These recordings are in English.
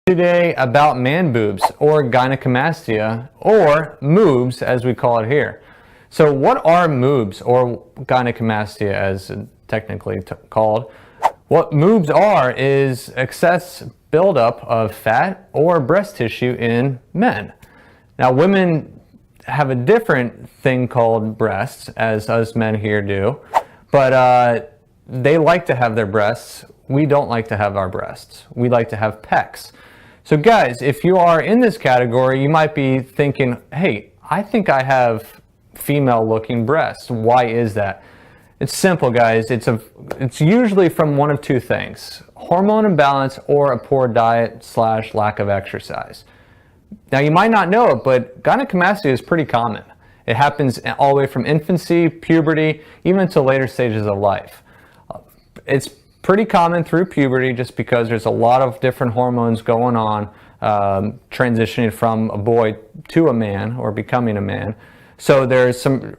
Today about man boobs, or gynecomastia, or moobs as we call it here. So what are moobs, or gynecomastia as technically called? What moobs are is excess buildup of fat or breast tissue in men. Now women have a different thing called breasts, as us men here do, but they like to have their breasts. We don't like to have our breasts. We like to have pecs. So guys, if you are in this category, you might be thinking, hey, I think I have female looking breasts. Why is that? It's simple, guys. It's usually from one of two things: hormone imbalance or a poor diet / lack of exercise. Now you might not know it, but gynecomastia is pretty common. It happens all the way from infancy, puberty, even to later stages of life. It's pretty common through puberty just because there's a lot of different hormones going on, transitioning from a boy to a man or becoming a man. So there's some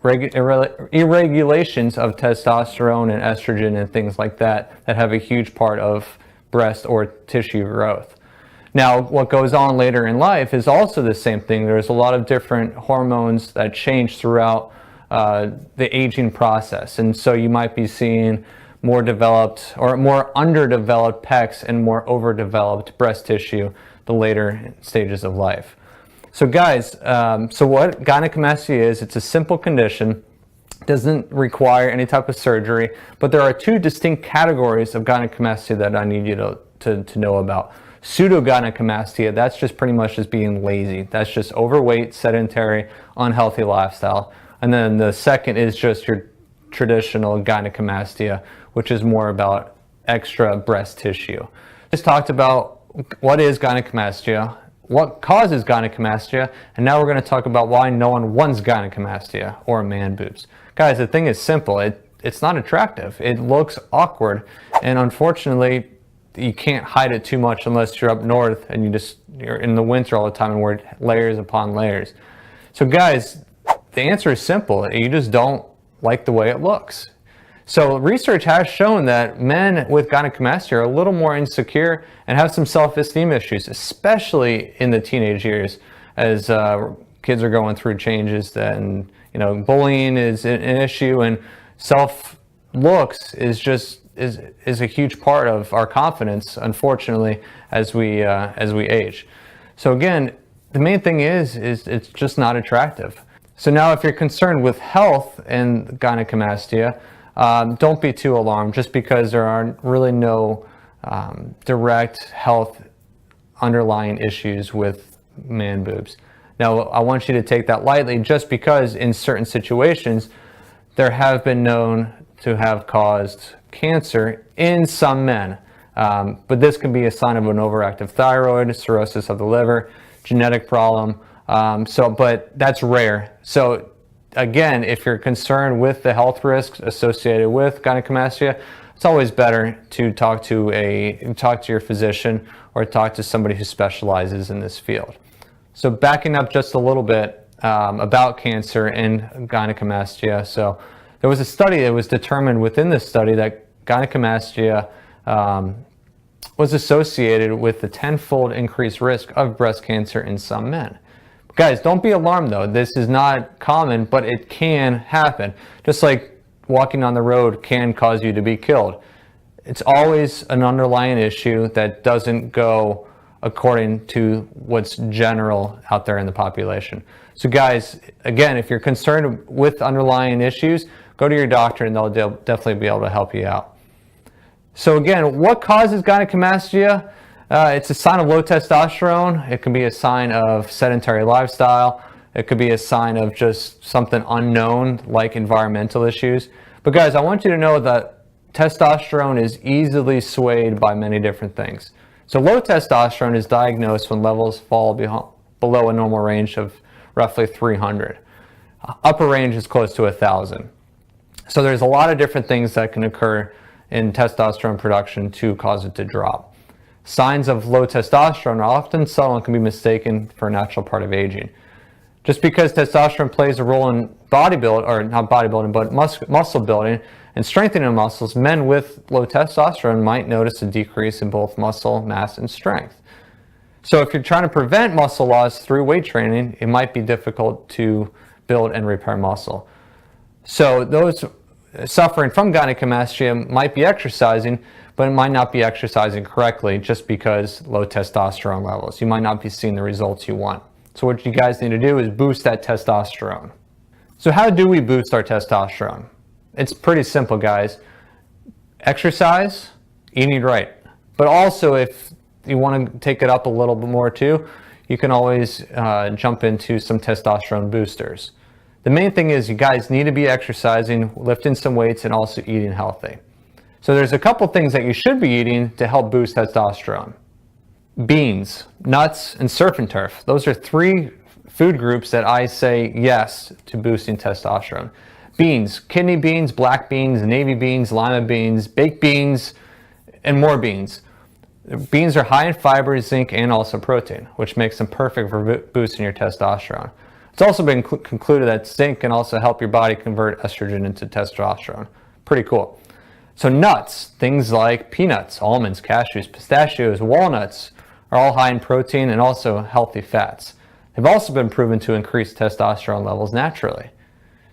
irregulations of testosterone and estrogen and things like that have a huge part of breast or tissue growth. Now what goes on later in life is also the same thing. There's a lot of different hormones that change throughout the aging process, and so you might be seeing more developed or more underdeveloped pecs and more overdeveloped breast tissue the later stages of life. So guys, so what gynecomastia is, it's a simple condition, doesn't require any type of surgery, but there are two distinct categories of gynecomastia that I need you to know about. Pseudogynecomastia, that's just pretty much just being lazy. That's just overweight, sedentary, unhealthy lifestyle. And then the second is just your traditional gynecomastia, which is more about extra breast tissue. Just talked about what is gynecomastia, what causes gynecomastia, and now we're going to talk about why no one wants gynecomastia or man boobs. Guys, the thing is simple. It's not attractive. It looks awkward, and unfortunately, you can't hide it too much unless you're up north and you're in the winter all the time and wear layers upon layers. So guys, the answer is simple. You just don't like the way it looks. So research has shown that men with gynecomastia are a little more insecure and have some self-esteem issues, especially in the teenage years, as kids are going through changes. And bullying is an issue, and self-looks is a huge part of our confidence, unfortunately, as we age. So again, the main thing is it's just not attractive. So now if you're concerned with health and gynecomastia, don't be too alarmed just because there are really no direct health underlying issues with man boobs. Now, I want you to take that lightly just because in certain situations there have been known to have caused cancer in some men. But this can be a sign of an overactive thyroid, cirrhosis of the liver, genetic problem. But that's rare. So again, if you're concerned with the health risks associated with gynecomastia, it's always better to talk to your physician or talk to somebody who specializes in this field. So backing up just a little bit about cancer and gynecomastia. So there was a study that was determined within this study that gynecomastia was associated with the 10-fold increased risk of breast cancer in some men. Guys, don't be alarmed though. This is not common, but it can happen. Just like walking on the road can cause you to be killed. It's always an underlying issue that doesn't go according to what's general out there in the population. So guys, again, if you're concerned with underlying issues, go to your doctor and they'll definitely be able to help you out. So again, what causes gynecomastia? It's a sign of low testosterone. It can be a sign of sedentary lifestyle. It could be a sign of just something unknown like environmental issues. But guys, I want you to know that testosterone is easily swayed by many different things. So low testosterone is diagnosed when levels fall below a normal range of roughly 300. Upper range is close to 1,000. So there's a lot of different things that can occur in testosterone production to cause it to drop. Signs of low testosterone are often subtle and can be mistaken for a natural part of aging. Just because testosterone plays a role in bodybuilding, or not bodybuilding, but muscle building and strengthening muscles, men with low testosterone might notice a decrease in both muscle mass and strength. So if you're trying to prevent muscle loss through weight training, it might be difficult to build and repair muscle. So those suffering from gynecomastia might be exercising, but it might not be exercising correctly just because low testosterone levels. You might not be seeing the results you want. So what you guys need to do is boost that testosterone. So how do we boost our testosterone? It's pretty simple, guys. Exercise, eating right. But also, if you want to take it up a little bit more too, you can always jump into some testosterone boosters. The main thing is you guys need to be exercising, lifting some weights, and also eating healthy. So there's a couple things that you should be eating to help boost testosterone. Beans, nuts, and surf and turf. Those are 3 food groups that I say yes to boosting testosterone. Beans, kidney beans, black beans, navy beans, lima beans, baked beans, and more beans. Beans are high in fiber, zinc, and also protein, which makes them perfect for boosting your testosterone. It's also been concluded that zinc can also help your body convert estrogen into testosterone. Pretty cool. So nuts, things like peanuts, almonds, cashews, pistachios, walnuts are all high in protein and also healthy fats. They've also been proven to increase testosterone levels naturally.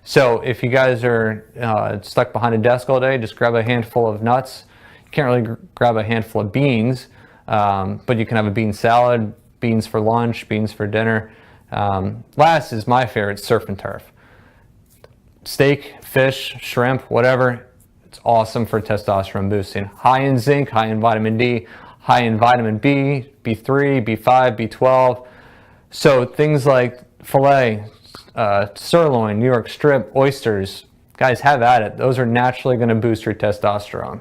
So if you guys are stuck behind a desk all day, just grab a handful of nuts. You can't really grab a handful of beans, but you can have a bean salad, beans for lunch, beans for dinner. Last is my favorite, surf and turf. Steak, fish, shrimp, whatever. It's awesome for testosterone boosting. High in zinc, high in vitamin D, high in vitamin B, B3, B5, B12. So things like filet, sirloin, New York strip, oysters, guys, have at it. Those are naturally going to boost your testosterone.